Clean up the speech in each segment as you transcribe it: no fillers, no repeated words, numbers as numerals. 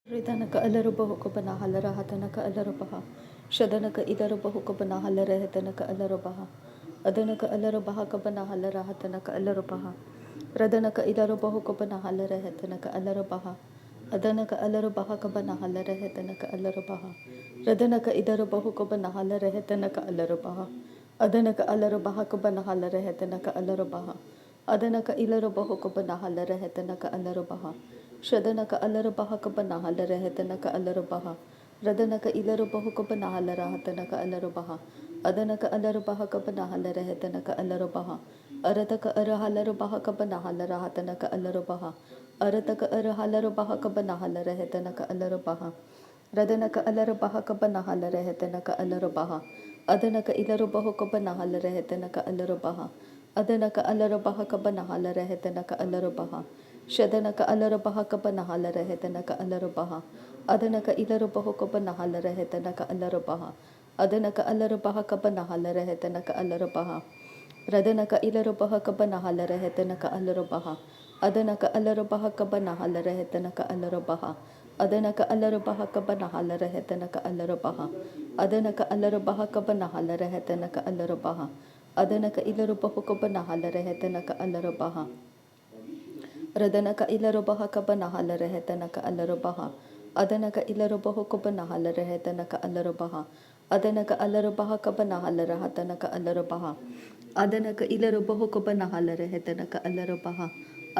ರಿದನಕ ಅಲರುಬಹುಕುಬನ ಹಲರಹತನಕ ಅಲರುಬಹ ಶದನಕ ಇದರುಬಹುಕುಬನ ಹಲರಹತನಕ ಅಲರುಬಹ ಅದನಕ ಅಲರುಬಹಕಬನ ಹಲರಹತನಕ ಅಲರುಬಹ ರದನಕ ಇದರುಬಹುಕುಬನ ಹಲರಹತನಕ ಅಲರುಬಹ ಅದನಕ ಅಲರುಬಹಕಬನ ಹಲರಹತನಕ ಅಲರುಬಹ ರದನಕ ಇದರುಬಹುಕುಬನ ಹಲರಹತನಕ ಅಲರುಬಹ ಅದನಕ ಅಲರುಬಹಕಬನ ಹಲರಹತನಕ ಅಲರುಬಹ ಅದನಕ ಇಲರುಬಹುಕುಬನ ಹಲರಹತನಕ ಅಲರುಬಹ ಶದನಕ ಅಲರುಬಹಕಬನ ಹಲರಹತನಕ ಅಲರುಬಹ ರದನಕ ಇಲರುಬಹುಕಬನ ಹಲರಹತನಕ ಅಲರುಬಹ ಅದನಕ ಅಲರುಬಹಕಬನ ಹಲರಹತನಕ ಅಲರುಬಹ ಅರತಕ ಅರ ಹಲರುಬಹಕಬನ ಹಲರಹತನಕ ಅಲರುಬಹ ಅರತಕ ಅರ ಹಲರುಬಹಕಬನ ಹಲರಹತನಕ ಅಲರುಬಹ ರದನಕ ಅಲರುಬಹಕಬನ ಹಲರಹತನಕ ಅಲರುಬಹ ಅದನಕ ಇಲರುಬಹುಕಬನ ಹಲರಹತನಕ ಅಲರುಬಹ ಅದನಕ ಅಲರುಬಹಕಬನ ಹಲರಹತನಕ ಅಲರುಬಹ ಶದನಕ ಅಲರುಬಹಕಬನ ಹಲರಹತನಕ ಅಲರುಬಹ ಅದನಕ ಇಲರುಬಹುಕಬನ ಹಲರಹತನಕ ಅಲರುಬಹ ಅದನಕ ಅಲರುಬಹಕಬನ ಹಲರಹತನಕ ಅಲರುಬಹ ರದನಕ ಇಲರುಬಹಕಬನ ಹಲರಹತನಕ ಅಲರುಬಹ ಅದನಕ ಅಲರುಬಹಕಬನ ಹಲರಹತನಕ ಅಲರುಬಹ ಅದನಕ ಅಲರುಬಹಕಬನ ಹಲರಹತನಕ ಅಲರುಬಹ ಅದನಕ ಅಲರುಬಹಕಬನ ಹಲರಹತನಕ ಅಲರುಬಹ ಅದನಕ ಇಲರುಬಹುಕಬನ ಹಲರಹತನಕ ಅಲರುಬಹ ರದನಕ ಇಲರುಬಹಕಬನ ಹಲರಹತನಕ ಅಲರುಬಹ ಅದನಕ ಇಲರುಬಹುಕಬನ ಹಲರಹತನಕ ಅಲರುಬಹ ಅದನಕ ಅಲರುಬಹಕಬನ ಹಲರಹತನಕ ಅಲರುಬಹ ಅದನಕ ಇಲರುಬಹುಕಬನ ಹಲರಹತನಕ ಅಲರುಬಹ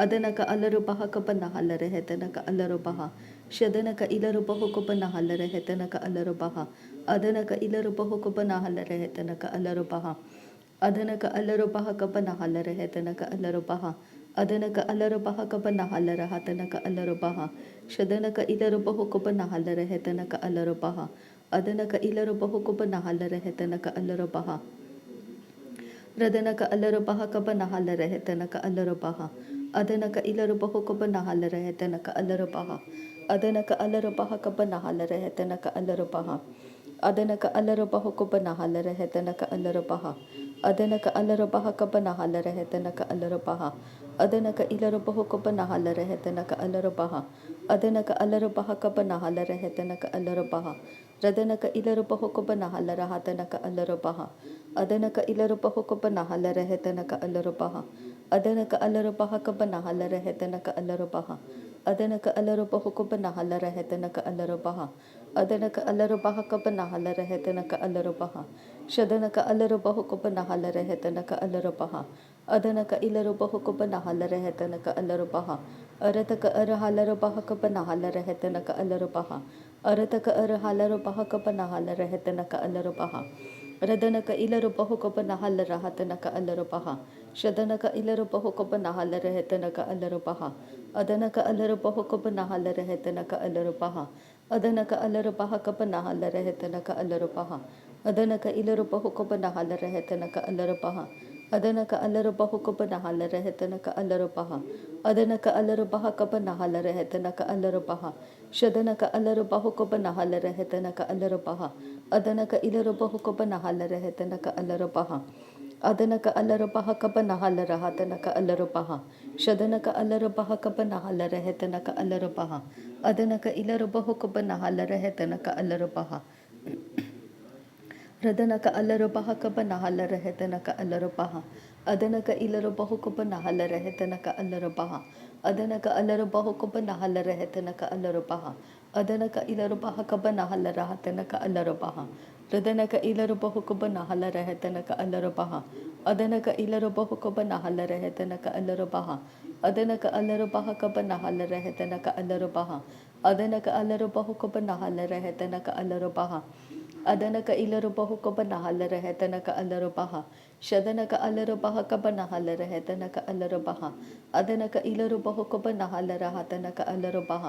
ಅದನಕ ಅಲರುಬಹಕಬನ ಹಲರಹತನಕ ಅಲರುಬಹ ಶದನಕ ಇಲರುಬಹುಕಬನ ಹಲರಹತನಕ ಅಲರುಬಹ ಅದನಕ ಇಲರುಬಹುಕಬನ ಹಲರಹತನಕ ಅಲರುಬಹ ಅದನಕ ಅಲರುಬಹಕಬನ ಹಲರಹತನಕ ಅಲರುಬಹ ಅದನಕ ಅಲರುಬಹಕಬನ ಹಲರಹತನಕ ಅಲರುಬಹ ಶದನಕ ಇಲರುಬಹುಕಬನ ಹಲರಹತನಕ ಅಲರುಬಹ ಅದನಕ ಇಲರುಬಹುಕಬನ ಹಲರಹತನಕ ಅಲರುಬಹ ರದನಕ ಅಲರುಬಹಕಬನ ಹಲರಹತನಕ ಅಲರುಬಹ ಅದನಕ ಇಲರುಬಹುಕಬನ ಹಲರಹತನಕ ಅಲರುಬಹ ಅದನಕ ಅಲರುಬಹಕಬನ ಹಲರಹತನಕ ಅಲರುಬಹ ಅದನಕ ಅಲರುಬಹುಕಬನ ಹಲರಹತನಕ ಅಲರುಬಹ ಅದನಕ ಅಲರುಬಹಕಬನ ಹಲರಹತನಕ ಅಲರುಬಹ ಅದನಕ ಇಲರುಬಹುಕಬನ ಹಲರಹತನಕ ಅಲರುಬಹ ಅದನಕ ಅಲರುಬಹಕಬನ ಹಲರಹತನಕ ಅಲರುಬಹ ರದನಕ ಇಲರುಬಹುಕಬನ ಹಲರಹತನಕ ಅಲರುಬಹ ಅದನಕ ಇಲರುಬಹುಕಬನ ಹಲರಹತನಕ ಅಲರುಬಹ ಅದನಕ ಅಲರುಬಹಕಬನ ಹಲರಹತನಕ ಅಲರುಬಹ ಅದನಕ ಅಲರುಬಹುಕಬನ ಹಲರಹತನಕ ಅಲರುಬಹ ಅದನಕ ಅಲರುಬಹಕಬನ ಹಲರಹತನಕ ಅಲರುಬಹ ಶದನಕ ಅಲರುಬಹುಕಬನ ಹಲರಹತನಕ ಅಲರುಬಹ ಅದನಕ ಇಲರುಬಹುಕಬನ ಹಲರಹತನಕ ಅಲರುಬಹ ಅರತಕ ಅರ ಹಲರುಬಹಕಬನ ಹಲರಹತನಕ ಅಲರುಬಹ ಅರತಕ ಅರ ಹಲರುಬಹಕಬನ ಹಲರಹತನಕ ಅಲರುಬಹ ರದನಕ ಇಲರುಬಹುಕಬನ ಹಲರಹತನಕ ಅಲರುಬಹ ಶದನಕ ಇಲರುಬಹುಕಬನ ಹಲರಹತನಕ ಅಲರುಬಹ ಅದನಕ ಅಲರುಬಹುಕಬನ ಹಲರಹತನಕ ಅಲರುಬಹ ಅದನಕ ಅಲರುಬಹಕಬನ ಹಲರಹತನಕ ಅಲರುಬಹ ಅದನಕ ಇಲರುಬಹುಕಬನ ಹಲರಹತನಕ ಅಲರುಬಹ ಅದನಕ ಅಲರುಬಹುಕಬನ ಹಲರಹತನಕ ಅಲರುಬಹ ಅದನಕ ಅಲರುಬಹಕಬನ ಹಲರಹತನಕ ಅಲರುಬಹ ಶದನಕ ಅಲರುಬಹುಕಬನ ಹಲರಹತನಕ ಅಲರುಬಹ ಅದನಕ ಇಲರುಬಹುಕಬನ ಹಲರಹತನಕ ಅಲರುಬಹ ಅದನಕ ಅಲರುಬಹಕಬನ ಹಲರಹತನಕ ಅಲರುಬಹ ಶದನಕ ಅಲರುಬಹಕಬನ ಹಲರಹತನಕ ಅಲರುಬಹ ಅದನಕ ಇಲರುಬಹುಕಬನ ಹಲರಹತನಕ ಅಲರುಬಹ ರದನಕ ಅಲರುಬಹಕಬನ ಹಲರಹತನಕ ಅಲರುಬಹ ಅದನಕ ಇಲರುಬಹುಕಬನ ಹಲರಹತನಕ ಅಲರುಬಹ ಅದನಕ ಅಲರುಬಹುಕಬನ ಹಲರಹತನಕ ಅಲರುಬಹ ಅದನಕ ಇಲರುಬಹಕಬನ ಹಲರಹತನಕ ಅಲರುಬಹ ರದನಕ ಇಲರುಬಹುಕಬನ ಹಲರಹತನಕ ಅಲರುಬಹ ಅದನಕ ಇಲರುಬಹುಕಬನ ಹಲರಹತನಕ ಅಲರುಬಹ ಅದನಕ ಅಲರುಬಹಕಬನ ಹಲರಹತನಕ ಅಲರುಬಹ ಅದನಕ ಅಲರುಬಹುಕಬನ ಹಲರಹತನಕ ಅಲರುಬಹ ಅದನಕ ಇಲರುಬಹುಕಬನ ಹಲರಹತನಕ ಅಲರುಬಹ ಶದನಕ ಅಲರುಬಹಕಬನ ಹಲರಹತನಕ ಅಲರುಬಹ ಅದನಕ ಇಲರುಬಹುಕಬನ ಹಲರಹತನಕ ಅಲರುಬಹ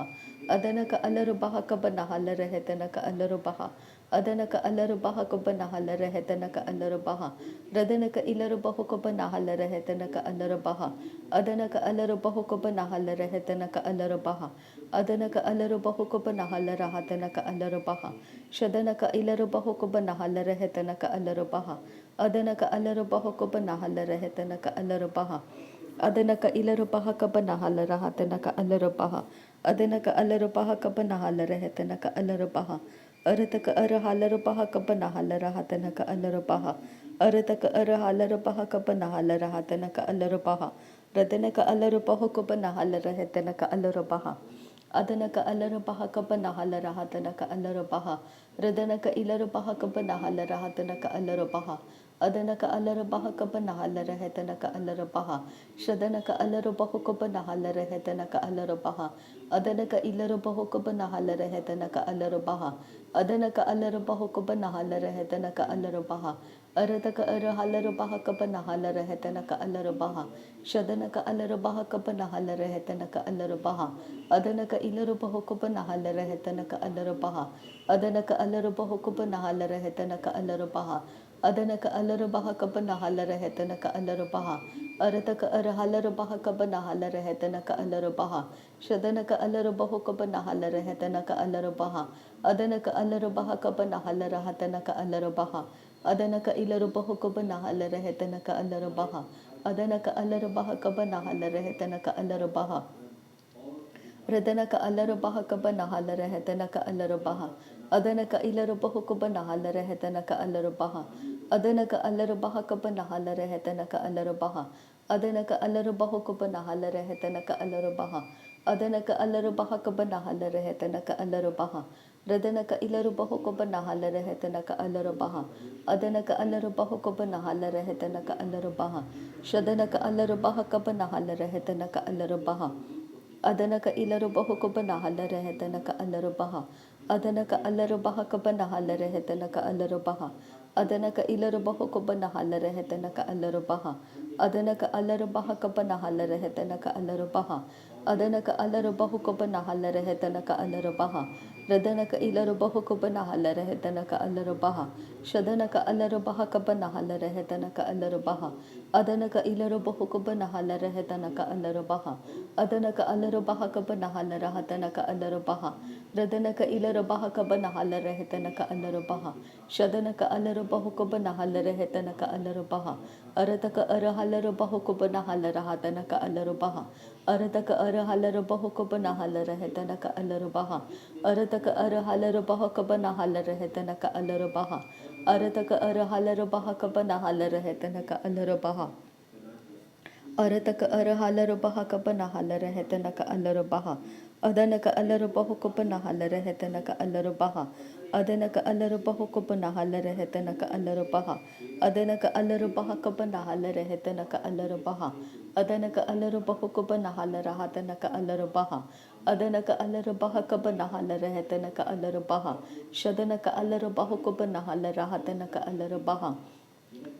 ಅದನಕ ಅಲರುಬಹಕಬನ ಹಲರಹತನಕ ಅಲರುಬಹ ಅದನಕ ಅಲರುಬಹಕಬನ ಹಲರಹತನಕ ಅಲರುಬಹ ರದನಕ ಇಲರುಬಹುಕಬನ ಹಲರಹತನಕ ಅಲರುಬಹ ಅದನಕ ಅಲರುಬಹುಕಬನ ಹಲರಹತನಕ ಅಲರುಬಹ ಅದನಕ ಅಲರುಬಹುಕಬನ ಹಲರಹತನಕ ಅಲರುಬಹ ಶದನಕ ಇಲರುಬಹುಕಬನ ಹಲರಹತನಕ ಅಲರುಬಹ ಅದನಕ ಅಲರುಬಹುಕಬನ ಹಲರಹತನಕ ಅಲರುಬಹ ಅದನಕ ಇಲರುಬಹಕಬನ ಹಲರಹತನಕ ಅಲರುಬಹ Adana ka alarupaha ka panahala rehetana ka alarupaha. Arataka arahalarapaha ka panahala rahatana ka alarupaha. Arataka arahalarapaha ka panahala rahatana ka alarupaha. Radana ka alarupaha ka panahala rehetana ka alarupaha. Adana ka alarapaha ka panahala rahatana ka alarapaha. Radana ka ilarapaha ka panahala rahatana ka alarapaha. Adana ka alarapaha ka panahala rahetana ka alarapaha. Shadana ka alarapaha ka panahala rahetana ka alarapaha. Adana ka ilarapaha ka panahala rahetana ka alarapaha. Adana ka alarapaha ka panahala rahetana ka alarapaha. Arata ka arahalarapaha ka panahala rahetana ka alarapaha. Shadana ka alarapaha ka panahala rahetana ka alarapaha. Adana ka ilarapaha ka panahala rahetana ka alarapaha. Adana ka alarapaha ka panahala rahetana ka alarapaha. Adana ka alarapaha ka panahala rahetana ka alarapaha. Arata ka arahalarapaha ka panahala rahetana ka alarapaha. Shadana ka alarapaha ka panahala rahetana ka alarapaha. Adana ka alarapaha ka panahala rahatana ka alarapaha. Adana ka ilarapaha ka panahala rahetana ka alarapaha. Adana ka alarapaha ka panahala rahetana ka alarapaha. Radana ka alarapaha ka panahala rahetana ka alarapaha. Adana ka ilarapaha ka panahala rahetana ka alarapaha. Adana ka alarapaha ka panahala rahetana ka alarapaha. Adana ka alarapaha ka panahala rahetana ka alarapaha. Adana ka alarapaha ka panahala rahetana ka alarapaha. Radana ka ilarapaha ka panahala rahetana ka alarapaha. Adana ka alarapaha ka panahala rahetana ka alarapaha. Shadana ka alarapaha ka panahala rahetana ka alarapaha. Adana ka ilarapaha ka panahala rahetana ka alarapaha. Adana ka alarapaha ka panahala rahetana ka alarapaha. Adana ka ilarapaha ka panahala rahetana ka alarapaha. Adana ka alarapaha ka panahala rahetana ka alarapaha. Adana ka alarapaha ka panahala rahetana ka alarapaha. Radana ka ilarapaha ka panahala rahetana ka alarapaha. Shadana ka alarapaha ka panahala rahetana ka alarapaha. Adana ka ilarapaha ka panahala rahetana ka alarapaha. Adana ka alarapaha ka panahala rahatana ka alarapaha. Radana ka ilarapaha ka panahala rahetana ka alarapaha. Shadana ka alarapaha ka panahala rahetana ka alarapaha. Arata ka arahalarapaha ka panahala rahatana ka alarapaha. Arata ka arahalarapaha ka panahala rahetana ka alarapaha. Arata ka arahalarapaha ka panahala rahetana ka alarapaha. Arata ka arahalarapaha ka panahala rahetana ka alarapaha. Arata ka arahalarapaha ka panahala rahetana ka alarapaha. Adana ka alarapaha ka panahala rahetana ka alarapaha. Adana ka alarapaha ka panahala rahetana ka alarapaha. Adana ka alarapaha ka panahala rahetana ka alarapaha. Adana ka alarapaha ka panahala rahatana ka alarapaha. Adana ka alarapaha ka panahala rahetana ka alarapaha. Shadana ka alarapaha ka panahala rahatana ka alarapaha.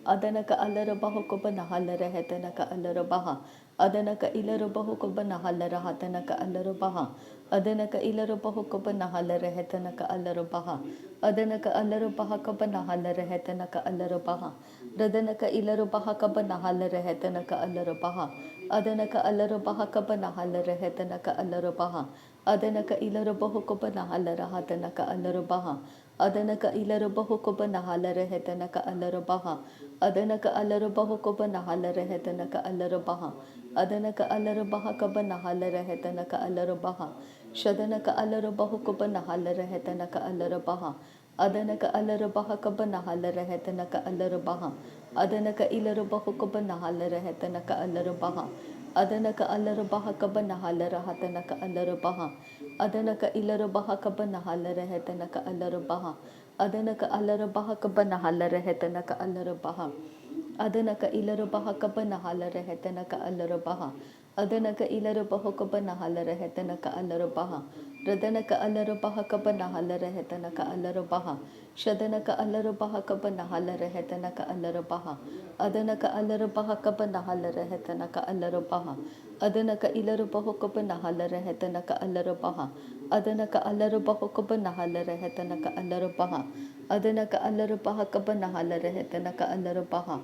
Adana ka alarapaha ka panahala rahetana ka alarapaha. Adana ka ilarapaha ka panahala rahatana ka alarapaha. Adana ka ilarapaha ka panahala rahetana ka alarapaha. Adana ka alarapaha ka panahala rahetana ka alarapaha. Radana ka ilarapaha ka panahala rahetana ka alarapaha. Adana ka alarapaha ka panahala rahetana ka alarapaha. Adana ka ilarapaha ka panahala rahatana ka alarapaha. Adana ka ilarapaha ka panahala rahetana ka alarapaha. Adana ka alarapaha ka panahala rahetana ka alarapaha. Adana ka alarapaha ka panahala rahetana ka alarapaha. Shadana ka alarapaha ka panahala rahetana ka alarapaha. Adana ka alarapaha ka panahala rahetana ka alarapaha. Adana ka ilarapaha ka panahala rahetana ka alarapaha. Adana ka alarapaha ka panahala rahatana ka alarapaha. Adana ka ilarapaha ka panahala rahetana ka alarapaha. Adana ka alarapaha ka panahala rahetana ka alarapaha. Adana ka ilarapaha ka panahala rahetana ka alarapaha. Adana ka ilarapaha ka panahala rahetana ka alarapaha. Radana ka alarapaha ka panahala rahetana ka alarapaha. Shadana ka alarapaha ka panahala rahetana ka alarapaha. Adana ka alarapaha ka panahala rahetana ka alarapaha. Adana ka ilarapaha ka panahala rahetana ka alarapaha. Adana ka alarapaha ka panahala rahetana ka alarapaha. Adana ka alarapaha ka panahala rahetana ka alarapaha.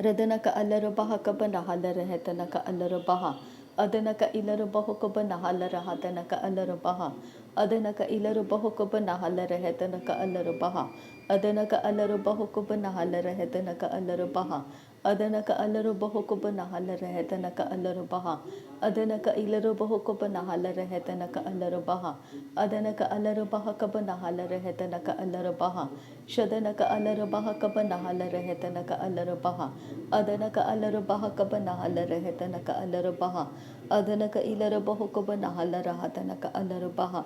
Radana ka alarapaha ka panahala rahetana ka alarapaha. Adana ka ilarapaha ka panahala rahatana ka alarapaha. Adana ka ilarapaha ka panahala rahetana ka alarapaha. Adana ka alarapaha ka panahala rahetana ka alarapaha. Adanaka alaru bohokoba nahala rehetanaka alaru baha. Adanaka ilaru bohokoba nahala rehetanaka alaru baha. Adanaka alaru baha kaba nahala rehetanaka alaru baha. Shadanaka alaru baha kaba nahala rehetanaka alaru baha. Adanaka alaru baha kaba nahala rehetanaka alaru baha. Adanaka ilaru bohokoba nahala rahatanaka alaru baha.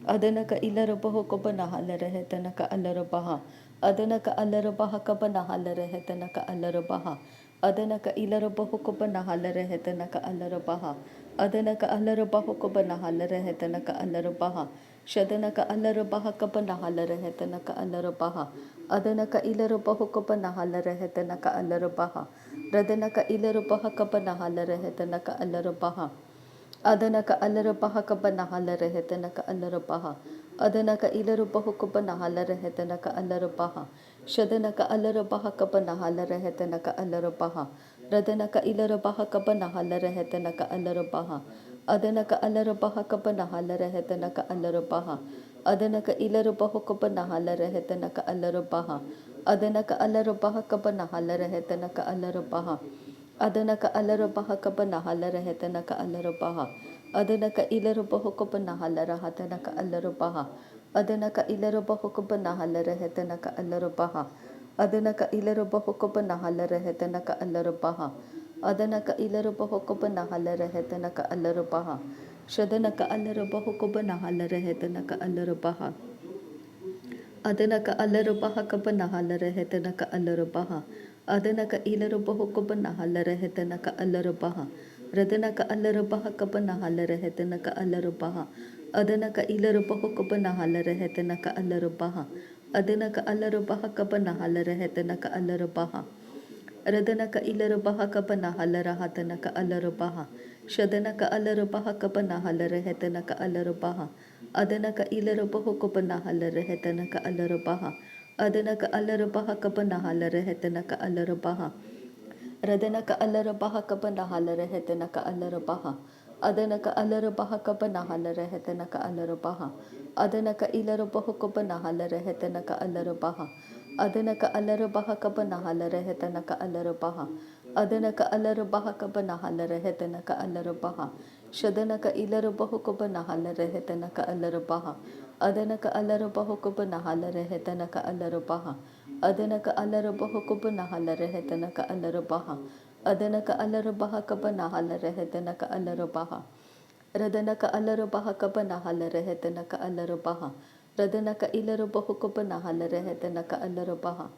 Adanaka ilaru bohokoba nahala rehetanaka alaru baha. Adanaka alaru baha kaba nahala rehetanaka alaru baha. Adanaka ilaru bohokoba nahala rehetanaka alaru baha. Adanaka alaru bohokoba nahala rehetanaka alaru baha. Shadanaka alaru baha kaba nahala rehetanaka alaru baha. Adanaka ilaru bohokoba nahala rehetanaka alaru baha. Radanaka ilaru baha kaba nahala rehetanaka alaru baha. Adanaka alaru baha kaba nahala rehetanaka alaru baha. Adanaka ilaru bahukuba nahala rehetanaka alaru baha. Shadanaka alaru baha kaba nahala rehetanaka alaru baha. Radanaka ilaru baha kaba nahala rehetanaka alaru baha. Adanaka alaru baha kaba nahala rehetanaka alaru baha. Adanaka ilaru bahukuba nahala rehetanaka alaru baha. Adanaka alaru baha kaba nahala rehetanaka alaru baha. Adanaka alaru baha kaba nahala rehetanaka alaru baha. Adanaka ilaru bahukuba nahala rahatanaka alaru baha. Adanaka ilaru bahukuba nahala rehetanaka alaru baha. Adanaka ilaru bahukuba nahala rehetanaka alaru baha. Adanaka ilaru bahukuba nahala rehetanaka alaru baha. Shadanaka alaru bahukuba nahala rehetanaka alaru baha. Adanaka alaru baha kaba nahala rehetanaka alaru baha. Adanaka ilaru bahukuba nahala rehetanaka alaru baha. Radanaka alaru baha kaba nahala rehetanaka alaru baha. Adanaka ilaru bahukuba nahala rehetanaka alaru baha. Adanaka alaru baha kaba nahala rehetanaka alaru baha. Radanaka ilaru baha kaba nahala rahatanaka alaru baha. Shadanaka alaru baha kaba nahala rehetanaka alaru baha. Adanaka ilaru bahukuba nahala rehetanaka alaru baha. Adanaka alaru baha kaba nahala rehetanaka alaru baha. Radanaka alaru baha kaba nahala rehetanaka alaru baha. Adanaka alaru baha kaba nahala rehetanaka alaru baha. Adanaka ilaru bahukuba nahala rehetanaka alaru baha. Adanaka alaru baha kaba nahala rehetanaka alaru baha. Adanaka alaru baha kaba nahala rehetanaka alaru baha. Shadanaka ilaru bahukuba nahala rehetanaka alaru baha. Adanaka alaru bahukuba nahala rehetanaka alaru baha. Adanaka alaru bahukuba nahala rehetanaka alaru baha. Adanaka alaru baha kaba nahala rehetanaka alaru baha. Radanaka alaru baha kaba nahala rehetanaka alaru baha. Radanaka ilaru bahukuba nahala rehetanaka alaru baha.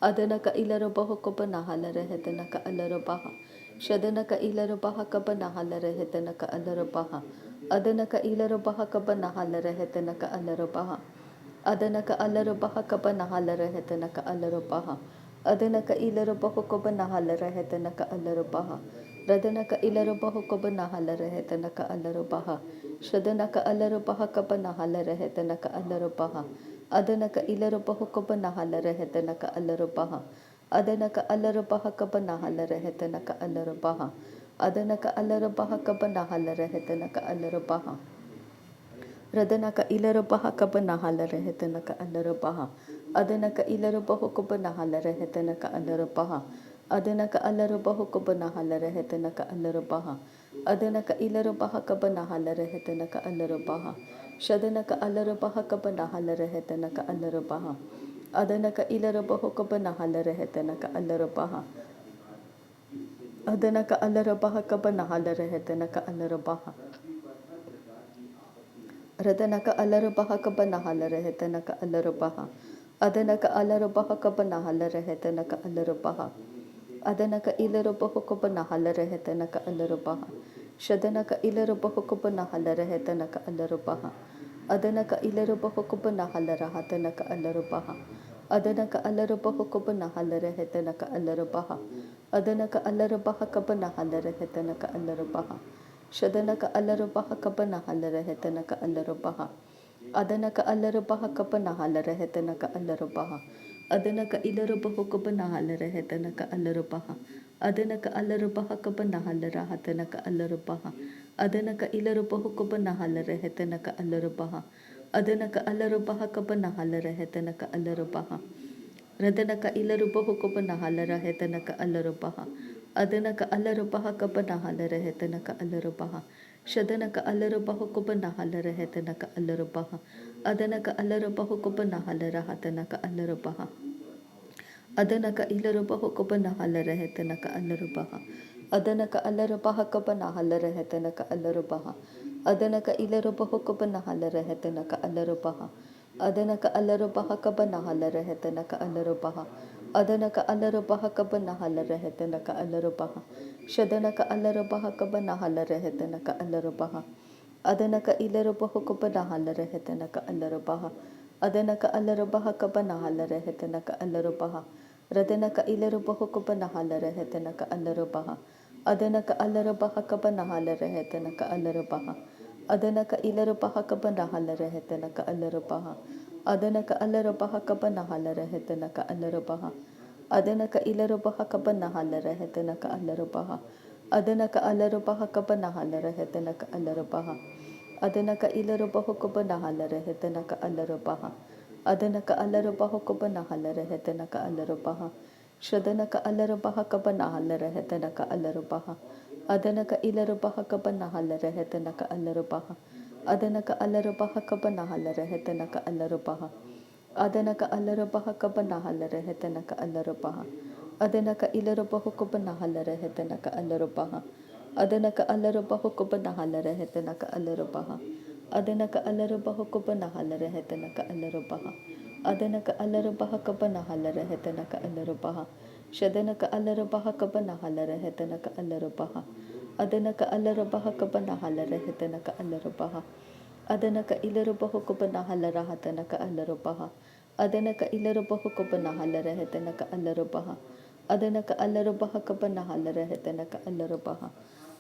Adanaka ilaru bahukuba nahala rehetanaka alaru baha. Shadanaka ilaru baha kaba nahala rehetanaka alaru baha. Adanaka ilaru baha kaba nahala rehetanaka alaru baha. Adanaka alaru baha kaba nahala rehetanaka alaru baha. Adanaka ilaru bahukuba nahala rehetanaka alaru baha. Radanaka ilaru bahukuba nahala rehetanaka alaru baha. Shadanaka alaru baha kaba nahala rehetanaka alaru baha. Adanaka ilaru bahukuba nahala rehetanaka alaru baha. Adanaka alaru baha kaba nahala rehetanaka alaru baha. Adanaka alaru baha kaba nahala rehetanaka alaru baha. Radanaka ilaru baha kaba nahala rehetanaka alaru baha. Adanaka ilaru bahukuba nahala rehetanaka alaru baha. Adanaka alaru bahukuba nahala rehetanaka alaru baha. Adanaka ilaru baha kaba nahala rehetanaka alaru baha. Shadanaka alaru baha kaba nahala rehetanaka alaru baha. Adanaka ilaru bahukuba nahala rehetanaka alaru baha. Adanaka alaru baha kaba nahala rehetanaka alaru baha. Radanaka alaru baha kaba nahala rehetanaka alaru baha. Adanaka alaru baha kaba nahala rehetanaka alaru baha. Adanaka ilaru bahukuba nahala rehetanaka alaru baha. Shadanaka ilaru bahukuba nahala rehetanaka alaru baha. Adanaka ilaru bahukuba nahala rahatanaka alaru baha. Adanaka alaru bahukuba nahala rehetanaka alaru baha. Adanaka alaru baha kaba nahala rehetanaka alaru baha. Shadanaka alaru baha kaba nahala rehetanaka alaru baha. Adanaka alaru baha kaba nahala rehetanaka alaru baha. Adanaka ilaru bahukuba nahala rehetanaka alaru baha. Adanaka alaru baha kaba nahala rahatanaka alaru baha. Adanaka ilaru bahukuba nahala rehetanaka alaru baha. Adanaka alaru baha kaba nahala rehetanaka alaru baha. Radanaka ilarubahu kopanahala hetanaka alarabaha. Adanaka alarabaha kapanahala hetanaka alarabaha. Shadanaka alarabahu kopanahala hetanaka alarabaha. Adanaka alarabahu kopanahala hatanaka alarabaha. Adanaka ilarabahu kopanahala hetanaka alarabaha. Adanaka alarabaha kapanahala hetanaka alarabaha. Adanaka ilarabahu kopanahala hetanaka alarabaha. Adanaka alarabaha kabanahala rehetanaka alarabaha. Adanaka alarabaha kabanahala rehetanaka alarabaha. Shadanaka alarabaha kabanahala rehetanaka alarabaha. Adanaka ilarabahu kabanahala rehetanaka alarabaha. Adanaka alarabaha kabanahala rehetanaka alarabaha. Radanaka ilarabahu kabanahala rehetanaka alarabaha. Adanaka alarabaha kabanahala rehetanaka alarabaha. Adanaka ilarabaha kabanahala rehetanaka alarabaha. Adanaka alarabaha kabanahala rehetanaka alarabaha. Adanaka ilarabaha kabanahala rehetanaka alarabaha. Adanaka alarabaha kabanahala rehetanaka alarabaha. Adanaka ilarabahu kabanahala rehetanaka alarabaha. Adanaka alarabahu kabanahala rehetanaka alarabaha. Shadanaka alarabaha kabanahala rehetanaka alarabaha. Adanaka ilarabaha kabanahala rehetanaka alarabaha. Adanaka alarabaha kabanahala rehetanaka alarabaha. Adanaka alarabaha kabanahala rehetanaka alarabaha. Adanaka ilarabahu kabanahala rehetanaka alarabaha. Adanaka alarabahu kabanahala rehetanaka alarabaha. Adanaka alarabahu kabanahala rehetanaka alarabaha. Adanaka alarabaha kabanahala rehetanaka alarabaha. Shadanaka alarabaha kabanahala rehetanaka alarabaha. Adanaka alarabaha kabanahala rehetanaka alarabaha. Adanaka ilarabahu kabanahala rahatanaka alarabaha. Adanaka ilarabahu kabanahala rehetanaka alarabaha. Adanaka alarabaha kabanahala rehetanaka alarabaha.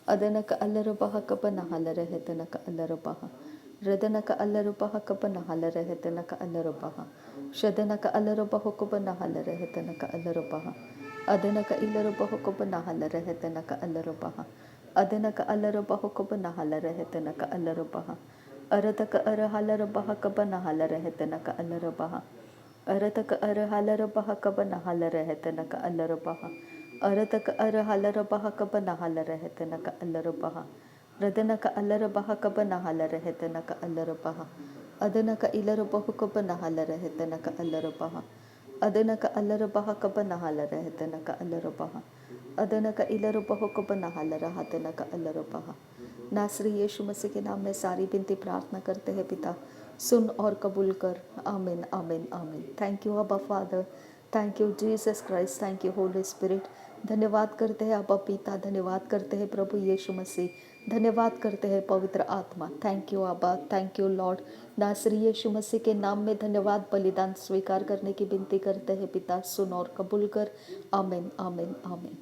Adanaka alarabaha kabanahala rehetanaka alarabaha. Radanaka alarabaha kabanahala rehetanaka alarabaha. Shadanaka alarabahu kabanahala rehetanaka alarabaha. Adanaka ilarabahu kabanahala rehetanaka alarabaha. Adanaka alarabahu kabanahala rehetanaka alarabaha. Arataka arahalarabaha kabanahala rehetanaka alarabaha. Arataka arahalarabaha kabanahala rehetanaka alarabaha. Arataka arahalarabaha kabanahala rehetanaka alarabaha. Radanaka alarabaha kabanahala rehetanaka alarabaha. Adanaka ilarabahu kabanahala rehetanaka alarabaha. Adanaka alarabaha kabanahala rehetanaka alarabaha. अदनका इलरबहो को बनाहल रहा तनका अलरबहा। नासरी यीशु मसीह के नाम में सारी विनती प्रार्थना करते हैं पिता, सुन और कबूल कर। आमीन आमीन आमीन। थैंक यू अब्बा father, thank you Jesus Christ, thank you Holi spirit. धन्यवाद करते हैं अब्बा पिता, धन्यवाद करते हैं प्रभु यीशु मसीह, धन्यवाद करते हैं पवित्र आत्मा। थैंक यू अब्बा, थैंक यू लॉर्ड। नासरी यीशु मसीह के नाम में धन्यवाद, बलिदान स्वीकार करने की विनती करते हैं पिता, सुन और कबूल कर। आमीन आमीन आमीन।